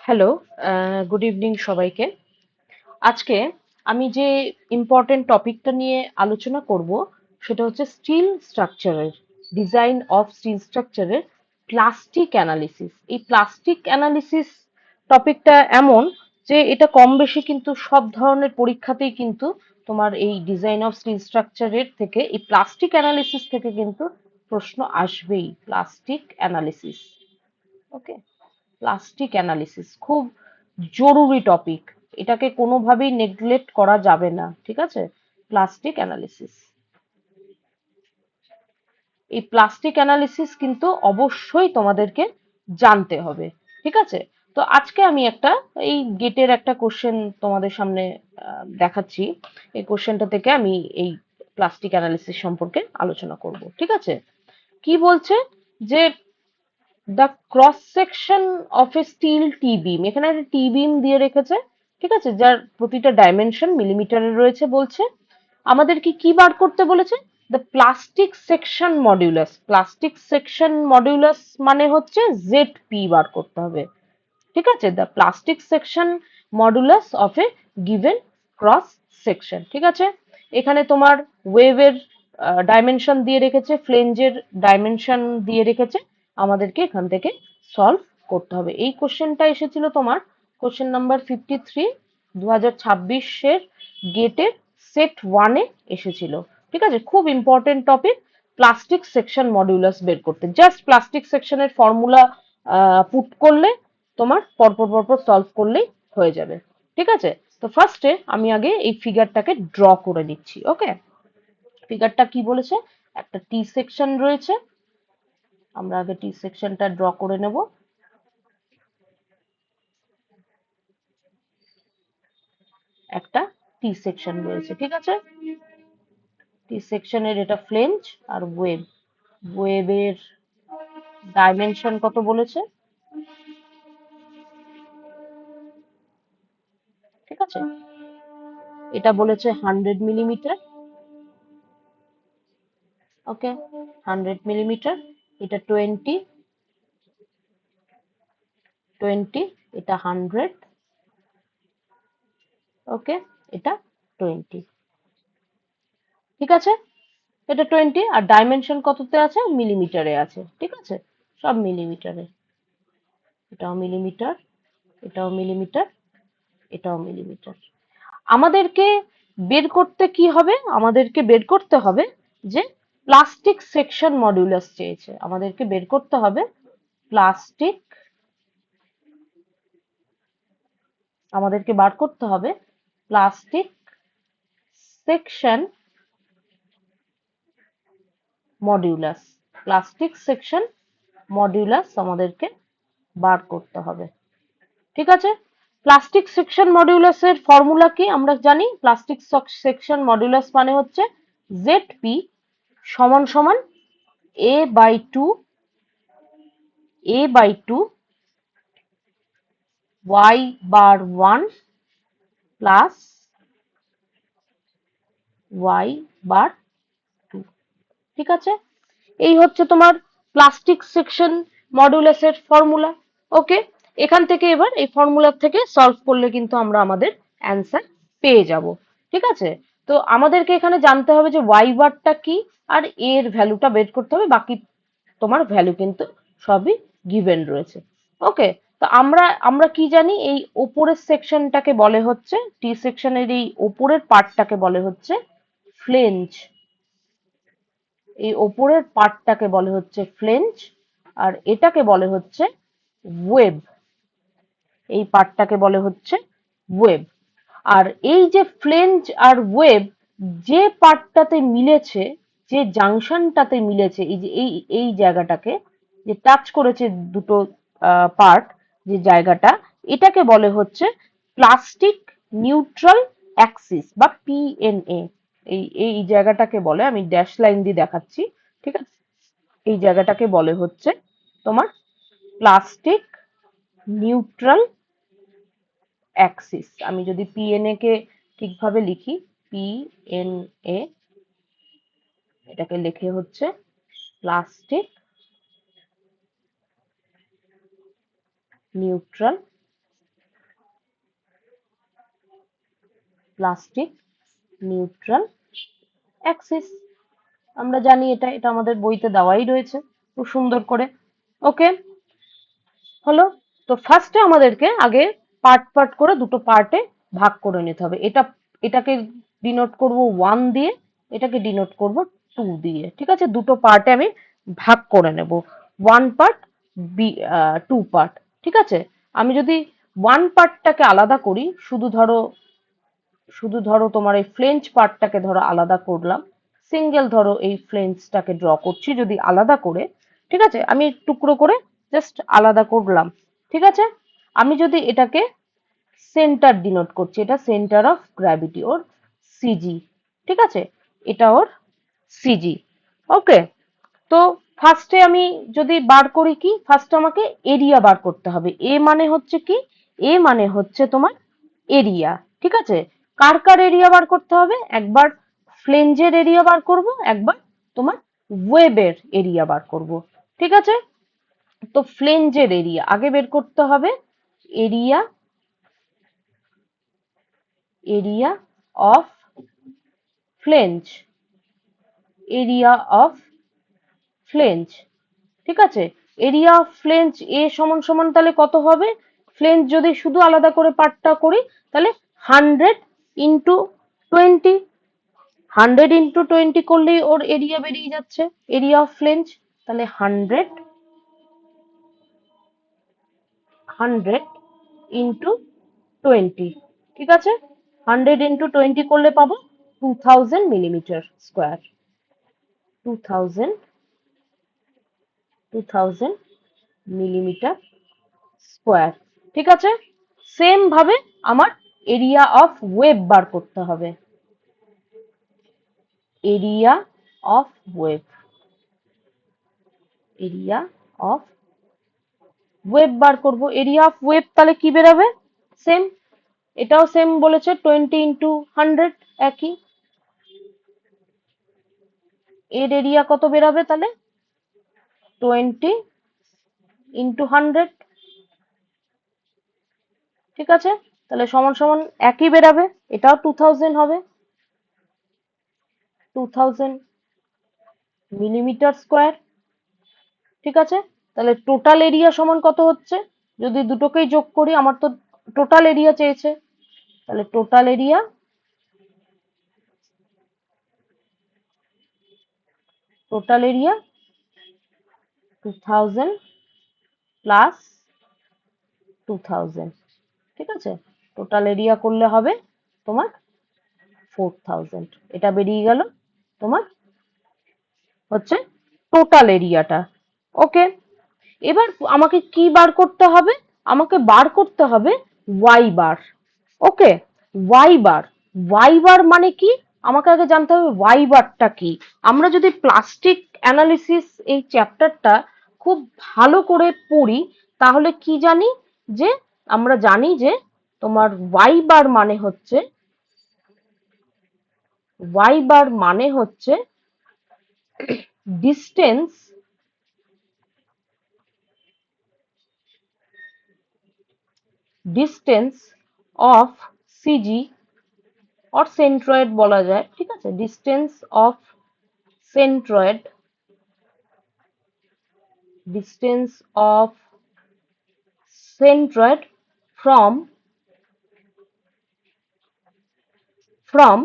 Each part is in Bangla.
হ্যালো, গুড ইভিনিং সবাইকে। আজকে আমি যে ইম্পর্টেন্ট টপিকটা নিয়ে আলোচনা করব সেটা হচ্ছে স্টিল স্ট্রাকচারের ডিজাইন অফ স্টিল স্ট্রাকচারের প্লাস্টিক অ্যানালিসিস। এই প্লাস্টিক অ্যানালিসিস টপিকটা এমন যে এটা কম বেশি কিন্তু সব ধরনের পরীক্ষাতেই কিন্তু তোমার এই ডিজাইন অফ স্টিল স্ট্রাকচারের থেকে এই প্লাস্টিক অ্যানালিসিস থেকে কিন্তু প্রশ্ন আসবেই। প্লাস্টিক অ্যানালিসিস, ওকে। প্লাস্টিক অ্যানালিসিস খুব জরুরি টপিক, এটাকে কোনোভাবেই নেগলেক্ট করা যাবে না, ঠিক আছে? প্লাস্টিক অ্যানালিসিস, এই প্লাস্টিক অ্যানালিসিস কিন্তু অবশ্যই তোমাদেরকে জানতে হবে, ঠিক আছে? তো আজকে আমি একটা এই গেটের একটা কোশ্চেন তোমাদের সামনে দেখাচ্ছি। এই কোশ্চেনটা থেকে আমি এই প্লাস্টিক অ্যানালিসিস সম্পর্কে আলোচনা করব, ঠিক আছে? কি বলছে যে the cross section of a steel T beam, এখানে একটা টি বিম দিয়ে রেখেছে, ঠিক আছে, যার প্রতিটা ডাইমেনশন মিলিমিটারে রয়েছে। বলছে আমাদেরকে কি বার করতে বলেছে? The plastic section modulus. Plastic section modulus মানে হচ্ছে জেড পি বার করতে হবে, ঠিক আছে? The plastic section modulus of a given cross section, ঠিক আছে? এখানে তোমার ওয়েভের ডাইমেনশন দিয়ে রেখেছে, ফ্লেঞ্জের ডাইমেনশন দিয়ে রেখেছে, আমাদেরকে এখান থেকে সলভ করতে হবে। এই কোশ্চেনটা এসেছিল তোমার কোশ্চেন নাম্বার 53, 2026-এর গেটের সেট ওয়ানে এসেছিল, ঠিক আছে? খুব important topic, plastic section modulus বের করতে। জাস্ট প্লাস্টিক সেকশনের ফর্মুলা পুট করলে তোমার পরপর পরপর সলভ করলেই হয়ে যাবে, ঠিক আছে? তো ফার্স্টে আমি আগে এই ফিগারটাকে ড্র করে নিচ্ছি, ওকে? ফিগারটা কি বলেছে? একটা টি সেকশন রয়েছে, আমরা আগে টি সেকশনটা ড্র করে নেব। একটা টি সেকশন রয়েছে, ঠিক আছে? টি সেকশনের এটা ফ্লেঞ্জ আর ওয়েভ। ওয়েভের ডাইমেনশন কত বলেছে, ঠিক আছে? এটা বলেছে 100 মিলিমিটার, ওকে? 100 মিলিমিটার। এটা 20, 20, এটা 100, ওকে? এটা 20, ঠিক আছে? এটা 20 আর ডাইমেনশন কততে আছে? মিলিমিটারে আছে, ঠিক আছে? সব মিলিমিটারে। এটাও মিলিমিটার, এটাও মিলিমিটার, এটাও মিলিমিটার। আমাদেরকে বের করতে কি হবে? আমাদেরকে বের করতে হবে যে প্লাস্টিক সেকশন মডিউলাস চেয়েছে, আমাদেরকে বের করতে হবে প্লাস্টিক, আমাদেরকে বার করতে হবে plastic section modulus. Plastic section modulus আমাদেরকে বার করতে হবে, ঠিক আছে? প্লাস্টিক সেকশন মডিউলাসের ফর্মুলা কি আমরা জানি? প্লাস্টিক সেকশন মডিউলাস মানে হচ্ছে জেড পি সমান সমান a/2 y বার 1 প্লাস y বার 2, ঠিক আছে? এই হচ্ছে তোমার প্লাস্টিক সেকশন মডুলাসের ফর্মুলা, ওকে? এখান থেকে এবার এই ফর্মুলার থেকে সলভ করলে কিন্তু আমরা আমাদের অ্যান্সার পেয়ে যাব, ঠিক আছে? তো আমাদেরকে এখানে জানতে হবে যে ওয়াই বারটা কি আর এর ভ্যালুটা বের করতে হবে, বাকি তোমার ভ্যালু কিন্তু সবই গিভেন রয়েছে, ওকে? তো আমরা আমরা কি জানি? এই ওপরের সেকশনটাকে বলে হচ্ছে, টি সেকশনের এই ওপরের পার্টটাকে বলে হচ্ছে ফ্লেঞ্জ। এই ওপরের পার্টটাকে বলে হচ্ছে ফ্লেঞ্জ আর এটাকে বলে হচ্ছে ওয়েব। এই পার্টটাকে বলে হচ্ছে ওয়েব। আর এই যে ফ্লেঞ্জ আর ওয়েব যে পার্টটাতে মিলেছে, যে জাংশনটাতে মিলেছে, এই যে এই জায়গাটাকে যে টাচ করেছে দুটো পার্ট, যে জায়গাটা, এটাকে বলে হচ্ছে প্লাস্টিক নিউট্রাল অ্যাক্সিস বা পিএনএ। এই এই জায়গাটাকে বলে, আমি ড্যাশ লাইন দিয়ে দেখাচ্ছি, ঠিক আছে? এই জায়গাটাকে বলে হচ্ছে তোমার প্লাস্টিক নিউট্রাল অ্যাক্সিস। আমি যদি পিএনএ কে ঠিকভাবে লিখি, পিএনএ, এটাকে লিখে হচ্ছে plastic neutral plastic neutral Axis. আমরা জানি এটা, এটা আমাদের বইতে দেওয়াই রয়েছে খুব সুন্দর করে। ওকে, হলো। তো ফার্স্টে আমাদেরকে আগে পার্ট পার্ট করে দুটো পার্টে ভাগ করে নিতে হবে। এটাকে ডিনোট করব 1 দিয়ে, এটাকে ডিনোট করব 2 দিয়ে। ঠিক আছে, দুটো পার্টে আমি ভাগ করে নেব, 1 পার্ট, 2 পার্ট। ঠিক আছে, আমি যদি 1 পার্টটাকে আলাদা করি, শুধু ধরো তোমার এই ফ্লেঞ্চ পার্টটাকে ধরো আলাদা করলাম, সিঙ্গেল ধরো এই ফ্লেঞ্চটাকে ড্র করছি যদি আলাদা করে, ঠিক আছে, আমি টুকরো করে জাস্ট আলাদা করলাম। ঠিক আছে, আমি যদি এটাকে সেন্টার ডিনোট করছি, এটা centre of gravity, or CG. ঠিক আছে, এটা ওর সিজি। ওকে, তো ফার্স্টে আমি যদি বার করি, কি ফার্স্টে আমাকে এরিয়া বার করতে হবে। এ মানে হচ্ছে কি, এ মানে হচ্ছে তোমার এরিয়া। ঠিক আছে, কার কার এরিয়া বার করতে হবে, একবার ফ্লেঞ্জের এরিয়া বার করব, একবার তোমার ওয়েবের এরিয়া বার করব। ঠিক আছে, তো ফ্লেঞ্জের এরিয়া আগে বের করতে হবে। Area, area of flange, area of flange. ঠিক আছে, এরিয়া অফ ফ্লেঞ্জ এ সমান সমান তাহলে কত হবে, ফ্লেঞ্জ যদি শুধু আলাদা করে পার্টটা করি তাহলে 100 ইন্টু 20, 100 ইন্টু 20 করলেই ওর এরিয়া বেরিয়ে যাচ্ছে, এরিয়া অফ ফ্লেঞ্জ। তাহলে 100 ইন্টু 20। ঠিক আছে, 100 ইন্টু 20 করলে পাবো 2000 মিলিমিটার স্কোয়ার, 2000 মিলিমিটার স্কোয়ার। ঠিক আছে, সেম ভাবে আমার এরিয়া অফ ওয়েব বার করতে হবে। Area of web, area of web বার করব। এরিয়া অফ ওয়েব তাহলে কি বেরাবে, সেম, এটাও সেম বলেছে, 20 ইন্টু 100, একই। এর এরিয়া কত বেরাবে তাহলে, 20 ইন্টু 100। ঠিক আছে, তাহলে সমান সমান একই বেরাবে, এটাও 2000 হবে, 2000 মিলিমিটার স্কোয়ার। ঠিক আছে, তাহলে টোটাল এরিয়া সমান কত হচ্ছে, যদি দুটোকেই যোগ করি, আমার তো টোটাল এরিয়া চেয়েছে, তাহলে টোটাল এরিয়া 2000 প্লাস 2000। ঠিক আছে, টোটাল এরিয়া করলে হবে তোমার 4000, এটা বেরিয়ে গেল তোমার হচ্ছে টোটাল এরিয়াটা। ওকে, এবার আমাকে কি বার করতে হবে, আমাকে বার করতে হবে ওয়াই বার। ওকে, ওয়াই বার, ওয়াই বার মানে কি, আমাকে আগে জানতে হবে ওয়াই বারটা কি। আমরা যদি প্লাস্টিক অ্যানালিসিস এই চ্যাপ্টারটা খুব ভালো করে পড়ি, তাহলে কি জানি, যে আমরা জানি যে তোমার ওয়াই বার মানে হচ্ছে distance, distance of CG or centroid বলা যায়। ঠিক আছে, distance of centroid, distance of centroid from from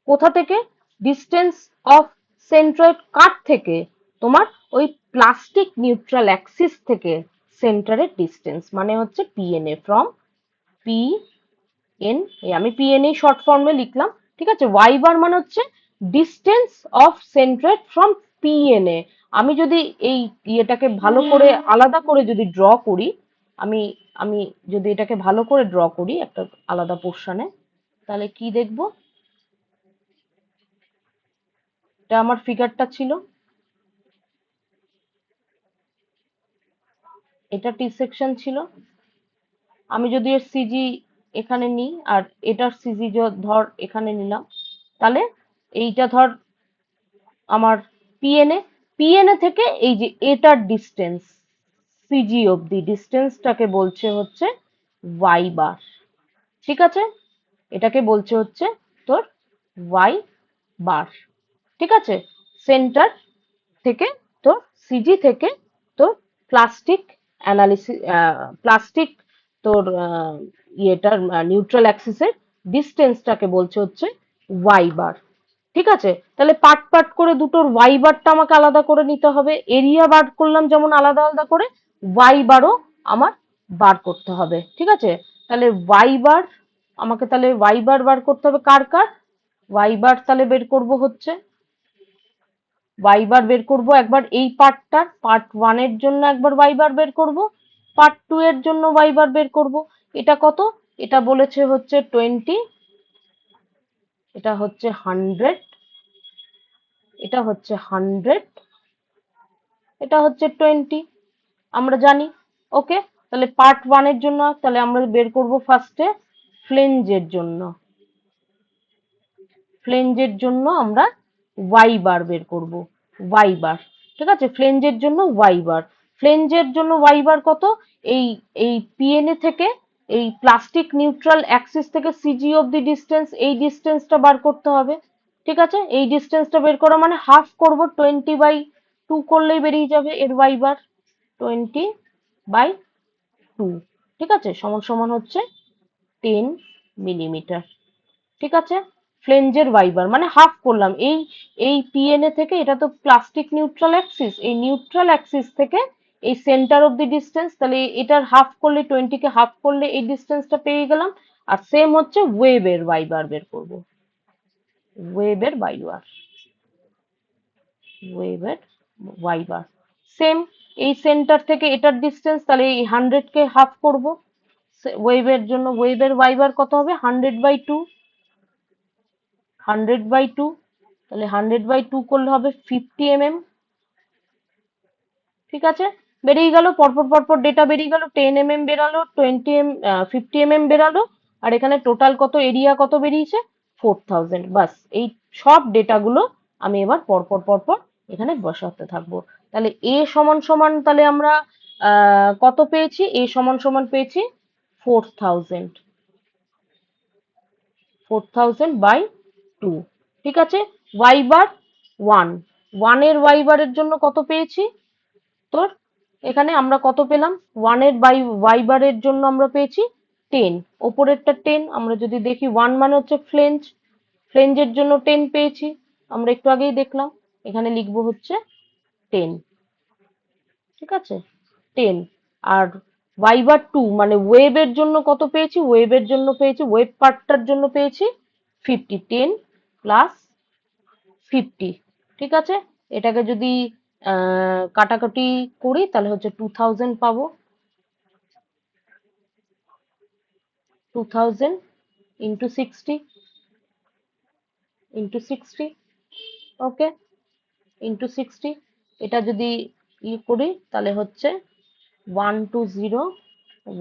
কোথা থেকে, ডিস্টেন্স অফ সেন্ট্রয়েড কার থেকে, তোমার ওই প্লাস্টিক নিউট্রাল অ্যাক্সিস থেকে সেন্টারের ডিস্টেন্স, মানে হচ্ছে PNA, from P N A, আমি পিএনএ শর্ট ফর্মে লিখলাম। ঠিক আছে, ওয়াই বার মানে হচ্ছে distance of centroid from PNA. আমি যদি এই ইয়েটাকে ভালো করে আলাদা করে যদি ড্র করি, আমি আমি যদি এটাকে ভালো করে ড্র করি একটা আলাদা পোর্শনে, তাহলে কি দেখবো, এটা আমার ফিগারটা ছিল, এটা টি সেকশন ছিল। আমি যদি এর সিজি এখানে নিই আর এটার সিজি ধর এখানে নিলাম, তাহলে এইটা ধর আমার পিএনএ, পিএনএ থেকে এই যে এটার ডিস্টেন্স সিজি অবধি ডিস্টেন্সটাকে বলছে হচ্ছে ওয়াই বার। ঠিক আছে, এটাকে বলছে হচ্ছে তোর ওয়াই বার। ঠিক আছে, সেন্টার থেকে তোর সিজি থেকে তোর প্লাস্টিক অ্যানালিসিস, প্লাস্টিক তোর ইয়েটার নিউট্রাল অ্যাক্সিসের ডিস্টেন্সটাকে বলছে হচ্ছে ওয়াই বার। ঠিক আছে, তাহলে পার্ট পার্ট করে দুটোর ওয়াই বারটা আমাকে আলাদা করে নিতে হবে। এরিয়া বার করলাম যেমন আলাদা আলাদা করে, ওয়াই বারও আমার বার করতে হবে। ঠিক আছে, তাহলে ওয়াই বার আমাকে, তাহলে ওয়াই বার বার করতে হবে কার কার, ওয়াই বার তাহলে বের করব হচ্ছে, ওয়াই বার বের করব একবার এই পার্টটার, পার্ট ওয়ান এর জন্য একবার ওয়াই বার বের করব, পার্ট টু এর জন্য ওয়াই বার বের করব। এটা কত, এটা বলেছে হচ্ছে 20, এটা হচ্ছে 100, এটা হচ্ছে 100, এটা হচ্ছে 20, আমরা জানি। ওকে, তাহলে পার্ট ওয়ান এর জন্য তাহলে আমরা বের করব ফার্স্টে ফ্লেঞ্জের জন্য, ফ্লেঞ্জের জন্য আমরা ওয়াই বার বের করব, ওয়াই বার। ঠিক আছে, ফ্লেঞ্জের জন্য ওয়াই বার, ফ্লেঞ্জের জন্য ওয়াই বার কত, এই এই পিএনএ থেকে এই প্লাস্টিক নিউট্রাল অ্যাক্সিস থেকে সিজি অব দি ডিস্টেন্স, এই ডিস্টেন্সটা বার করতে হবে। ঠিক আছে, এই ডিস্টেন্সটা বের করা মানে হাফ করব, 20/2 করলেই বেরিয়ে যাবে এর ওয়াই বার, 20/2। ঠিক আছে, সমান সমান হচ্ছে 10 মিলিমিটার। ঠিক আছে, ফ্লেঞ্জের ওয়াইবার মানে হাফ করলাম, এই এই পিএনএ থেকে, এটা তো প্লাস্টিক নিউট্রাল অ্যাক্সিস, এই নিউট্রাল অ্যাক্সিস থেকে এই সেন্টার অফ দি ডিস্টেন্স, তাহলে এটার হাফ করলে, 20 কে হাফ করলে এই ডিস্টেন্সটা পেয়ে গেলাম। আর সেম হচ্ছে ওয়েবের ওয়াইবার বের করব, ওয়েবের ওয়াইবার, ওয়েবের ওয়াইবার সেম, এই সেন্টার থেকে এটার ডিস্টেন্স, তাহলে এই 100 কে হাফ করব, ওয়েবের জন্য ওয়েবের ওয়াইবার কত হবে, 100/2, 100/2, তাহলে 100/2 করলে হবে 50 mm। ঠিক আছে, বেরিয়ে গেল, পরপর পরপর ডেটা বেরিয়ে গেল, 10 mm বেরালো, 50 mm বেরালো, আর এখানে টোটাল কত এরিয়া কত বেরিয়েছে, 4000। বাস, এই সব ডেটাগুলো আমি এবার পরপর পরপর এখানে বসাতে থাকবো। তাহলে এ সমান সমান, তাহলে আমরা কত পেয়েছি, এ সমান সমান পেয়েছি 4000, 4000/2। ঠিক আছে, ওয়াই বার ওয়ান, ওয়ানের ওয়াই বারের জন্য কত পেয়েছি তোর, এখানে আমরা কত পেলাম, ওয়ানের বাই ওয়াই বারের জন্য আমরা পেয়েছি 10, ওপরেরটা 10, আমরা যদি দেখি ওয়ান মানে হচ্ছে ফ্লেঞ্জ, ফ্লেঞ্জের জন্য 10 পেয়েছি, আমরা একটু আগেই দেখলাম, এখানে লিখবো হচ্ছে 10। ঠিক আছে, 10। আর ওয়াই বার টু মানে ওয়েবের জন্য কত পেয়েছি, ওয়েবের জন্য পেয়েছি, ওয়েব পার্টটার জন্য পেয়েছি 50, 10 প্লাস 50। ঠিক আছে, এটাকে যদি কাটাকাটি করি তাহলে হচ্ছে 2000 পাবো, 2000 ইন্টু 60, ইন্টু 60। ওকে, ইন্টু 60, এটা যদি করি তাহলে হচ্ছে 120,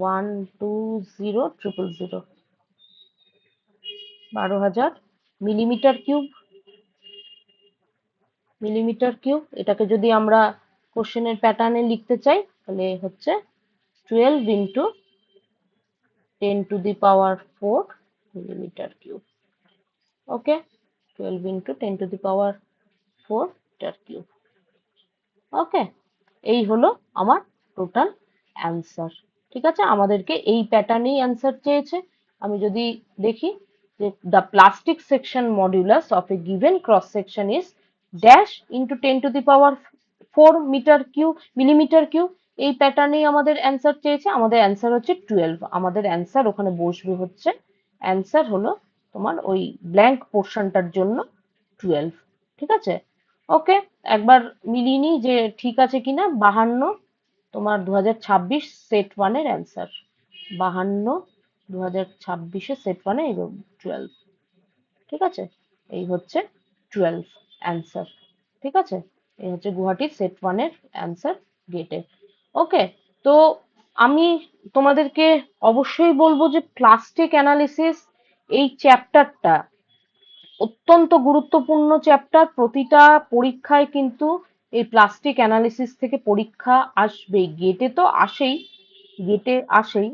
120,000, 12,000 মিলিমিটার কিউব, মিলিমিটার কিউব। এটাকে যদি আমরা কোশ্চেনের প্যাটার্নে লিখতে চাই তাহলে হচ্ছে 12 ইন্টু 10⁴ মিলিমিটার কিউব। ওকে, 12 ইন্টু 10⁴ মিটার কিউব। ওকে, এই হলো আমার টোটাল অ্যান্সার। ঠিক আছে, আমাদেরকে এই প্যাটার্নেই অ্যান্সার চেয়েছে। আমি যদি দেখি যে the plastic section modulus of a given cross section is dash into 10⁴ metre cube, millimetre cube, এই প্যাটার্নেই আমাদের অ্যান্সার চেয়েছে। আমাদের অ্যান্সার হচ্ছে 12, আমাদের অ্যান্সার ওখানে বসবে হচ্ছে, অ্যান্সার হলো তোমার ওই ব্ল্যাঙ্ক পোর্শনটার জন্য 12। ঠিক আছে, ওকে, একবার মিলিয়ে নিই যে ঠিক আছে কিনা। 52 তোমার 2026 সেট ওয়ানের অ্যান্সার, 52 2026 সেট ওয়ানে এই 12। ঠিক আছে, এই হচ্ছে 12 অ্যান্সার। ঠিক আছে, এই হচ্ছে গুয়াহাটি সেট ওয়ানের অ্যান্সার গেটে। ওকে, তো আমি তোমাদেরকে অবশ্যই বলবো যে প্লাস্টিক অ্যানালিসিস এই চ্যাপ্টারটা অত্যন্ত গুরুত্বপূর্ণ চ্যাপ্টার। প্রতিটা পরীক্ষায় কিন্তু এই প্লাস্টিক অ্যানালিসিস থেকে পরীক্ষা আসবেই, গেটে তো আসেই, গেটে আসেই।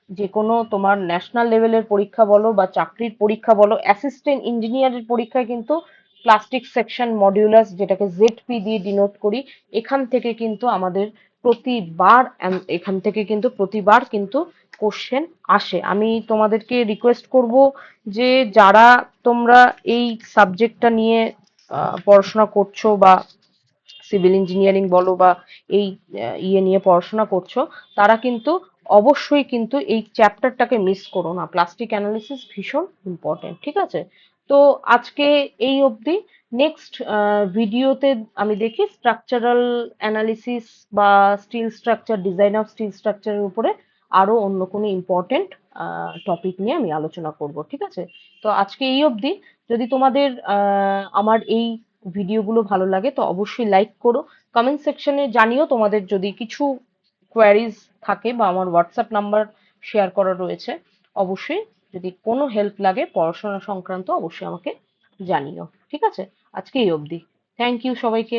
যে কোনো তোমার ন্যাশনাল লেভেলের পরীক্ষা বলো বা চাকরির পরীক্ষা বলো, অ্যাসিস্ট্যান্ট ইঞ্জিনিয়ারের পরীক্ষায় কিন্তু প্লাস্টিক সেকশন মডিউলাস, যেটাকে জেডপি দিয়ে ডিনোট করি, এখান থেকে কিন্তু আমাদের প্রতিবার কিন্তু কোশ্চেন আসে। আমি তোমাদেরকে রিকোয়েস্ট করব যে যারা তোমরা এই সাবজেক্টটা নিয়ে পড়াশোনা করছো, বা সিভিল ইঞ্জিনিয়ারিং বলো বা এই ইয়ে নিয়ে পড়াশোনা করছো, তারা কিন্তু অবশ্যই কিন্তু এই চ্যাপ্টারটাকে মিস করো না। প্লাস্টিক অ্যানালিসিস ভীষণ ইম্পর্টেন্ট, ঠিক আছে? তো আজকে এই অবধি। নেক্সট ভিডিওতে আমি দেখি স্ট্রাকচারাল অ্যানালিসিস বা steel structure, design of steel স্ট্রাকচারের উপরে আরো অন্য কোনো ইম্পর্টেন্ট টপিক নিয়ে আমি আলোচনা করব, ঠিক আছে? তো আজকে এই অবধি। যদি তোমাদের আমার এই ভিডিওগুলো ভালো লাগে তো অবশ্যই লাইক করো, কমেন্ট সেকশনে জানিও তোমাদের যদি কিছু কোয়ারিজ থাকে, বা আমার হোয়াটসঅ্যাপ নাম্বার শেয়ার করা রয়েছে। অবশ্যই যদি কোনো হেল্প লাগে পড়াশোনা সংক্রান্ত অবশ্যই আমাকে জানিও, ঠিক আছে? আজকে এই অবধি। থ্যাংক ইউ সবাইকে।